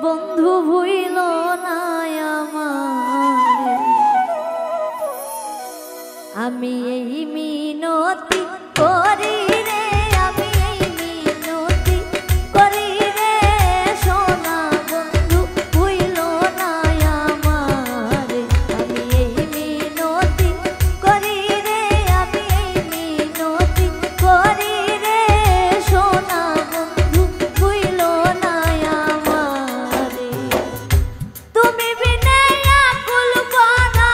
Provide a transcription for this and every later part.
বন্ধু ভুইল না আমারে। আমি এই মিনতি করি রে, আমি এই মিনতি করি রে, সোনা বন্ধু ভুইল না আমারে। আমি এই মিনতি করি রে, আমি এই মিনতি করি রে, সোনা বন্ধু ভুইল না আমারে। তুমি বিনে আকুল পানা,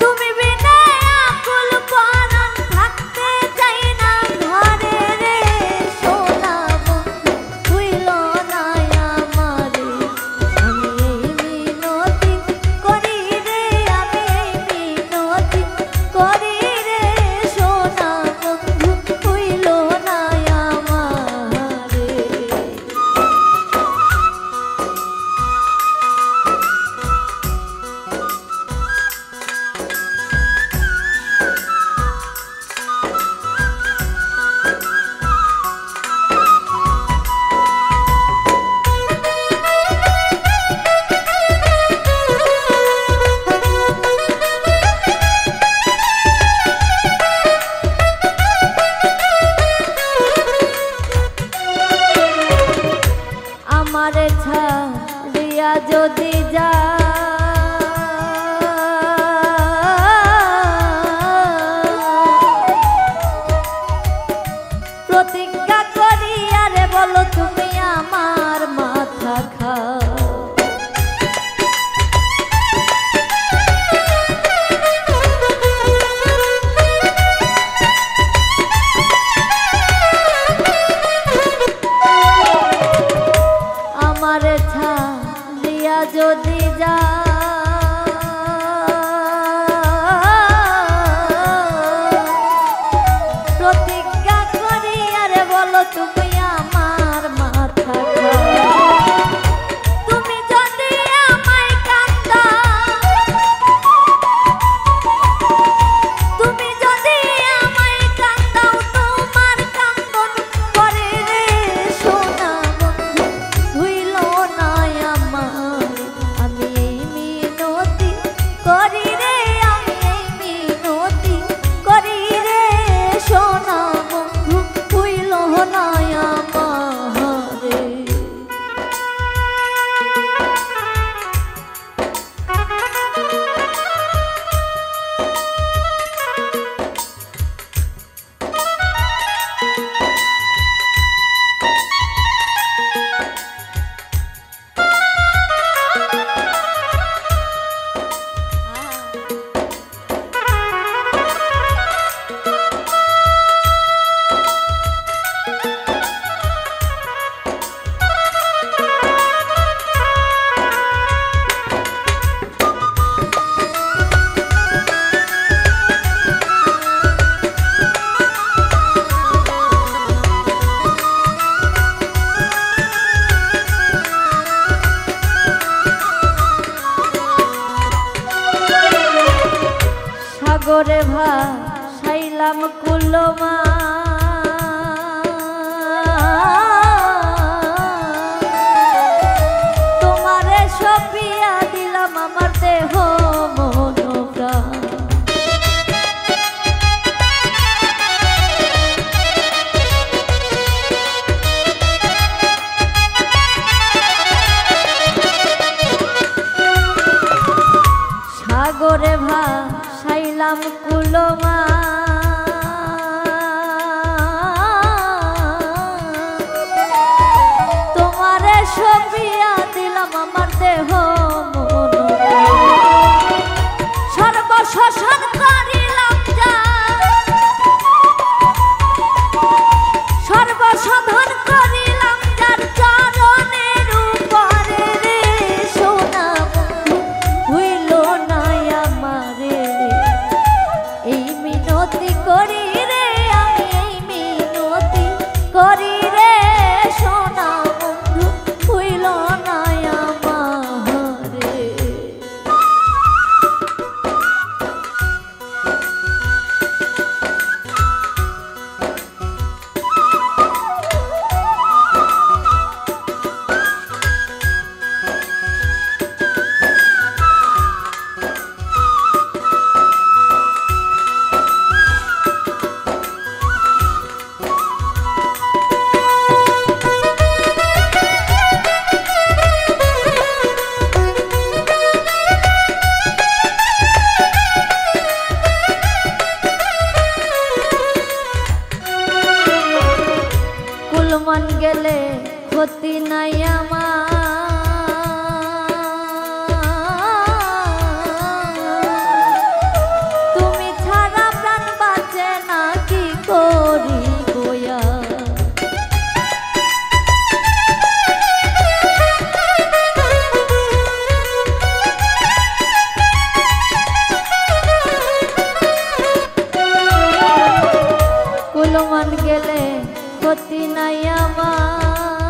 তুমি বিনে আকুল পানা, থাকতে চাই না ঘরে রে, সোনা বন্ধু ভুইল না আমারে। আমি এই মিনতি করি রে, আমি এই মিনতি করি রে, সোনা বন্ধু ভুইল না আমারে। আমারে ছাড়িয়া যদি যা, প্রতিজ্ঞা করি আরে বলো তুমি আমার মাথা খাও। আমারে ছাড়িয়া যদি যা, প্রতিজ্ঞা করি আরে বলো তুমি আমার মাথা খাও। তুমি যদি আমায় কান্দাও, তুমি যদি আমায় কান্দাও, তোমার কান্দন করে রে, সোনা বন্ধু ভুইল না আমারে। আমি এই মিনতি করি রে, আমি এই মিনতি করি রে, সোনা বন্ধু ভুইল না আমারে। সাগরে ভাসাইলাম কুলমা, তোমারে সপিয়া দিলাম আমার দেহ মন প্রাণ। সাগরে ভাসাইলাম কুলমা, তোমারে সপিয়া দিলাম আমার দেহ মন প্রাণ। সর্বশোষণ করিলাম যা, সর্বশোধন করিলাম যার চরণের উপরে রে, সোনা বন্ধু ভুইল না আমারে। এই মিনতি করি রে, আমি এই মিনতি করি রে, সোনা বন্ধু ভুইল না আমারে। কুলমান গেলে ক্ষতি নাই আমার তুমি ছাড়া প্রাণ বাঁচে না কি করি গোয়া কুলমান গেলে ক্ষতি নাই আমার